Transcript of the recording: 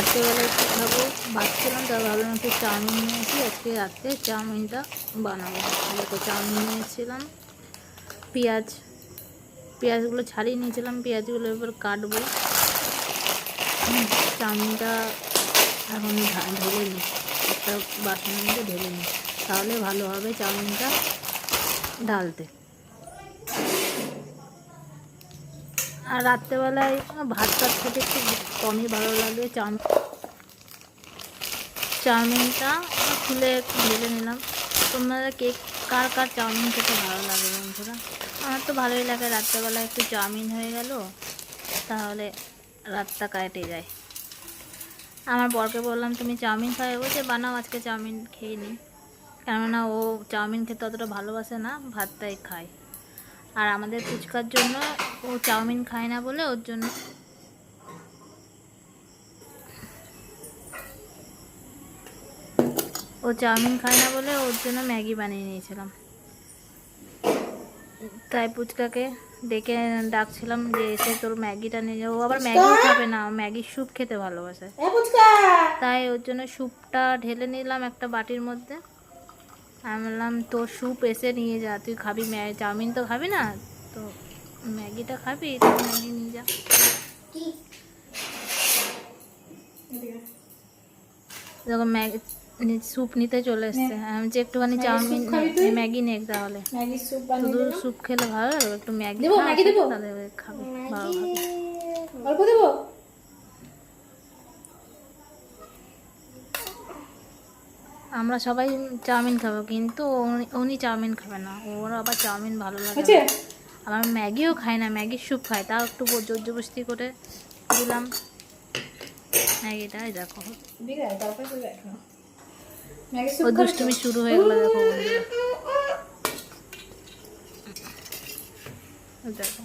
রাত্রেবেলা একটু খাবো, ভাবছিলাম তা ভাবলাম একটু চাউমিন নিয়েছি, আজকে রাত্রে চাউমিনটা বানাবো। দেখো চাউমিন নিয়েছিলাম, পেঁয়াজগুলো ছাড়িয়ে নিয়েছিলাম, পেঁয়াজগুলো এবার কাটবো। চাউমিনটা এখন ঢেলে নিই, একটা বাসনের মধ্যে ঢেলে নিই, তাহলে ভালো হবে চাউমিনটা ঢালতে। আর রাত্রেবেলায় ভাত খেতে একটু কমই ভালো লাগে। চাউমিনটা খুলে একটু ভেজে নিলাম। তোমরা কার কার চাউমিন খেতে ভালো লাগে বন্ধুরা? আমার তো ভালোই লাগে। রাত্রেবেলা একটু চাউমিন হয়ে গেল, তাহলে রাতটা কাটে যায়। আমার বরকে বললাম তুমি চাউমিন খাবে, বলছে বানাও, আজকে চাউমিন খেয়ে নিই। কেননা ও চাউমিন খেতে অতটা ভালোবাসে না, ভাতটাই খায়। আর আমাদের ফুচকার জন্য ও চাউমিন খায় না বলে ওর জন্য ম্যাগি বানিয়ে নিয়েছিলাম। তাই পুচকাকে ডেকে ডাকছিলাম যে এসে তোর ম্যাগিটা নিয়ে যাবো। আবার ম্যাগিও খাবে না, ম্যাগির স্যুপ খেতে ভালোবাসে। তাই ওর জন্য স্যুপটা ঢেলে নিলাম একটা বাটির মধ্যে। আমি বললাম তোর স্যুপ এসে নিয়ে যা, তুই খাবি চাউমিন তো খাবি না, তো ম্যাগিটা খাবি, তো ম্যাগি নিয়ে যা। যখন স্যুপ নিতে চলে এসছে, আমি যে একটুখানি চাউমিন ম্যাগি নে, তাহলে শুধু স্যুপ খেলে ভালো লাগবে, একটু ম্যাগি তাহলে খাবে, ভালো খাবে। আমরা সবাই চাউমিন খাবো, কিন্তু উনি চাউমিন খাবে না, ওর আবার চাউমিন ভালো লাগে। আমার ম্যাগিও খায় না, ম্যাগির স্যুপ খায়, তাও একটু জোর জবরদস্তি করে দিলাম ম্যাগিটা। দেখো ও দুষ্টুমি শুরু হয়ে গেলো, দেখো বন্ধুরা, দেখো।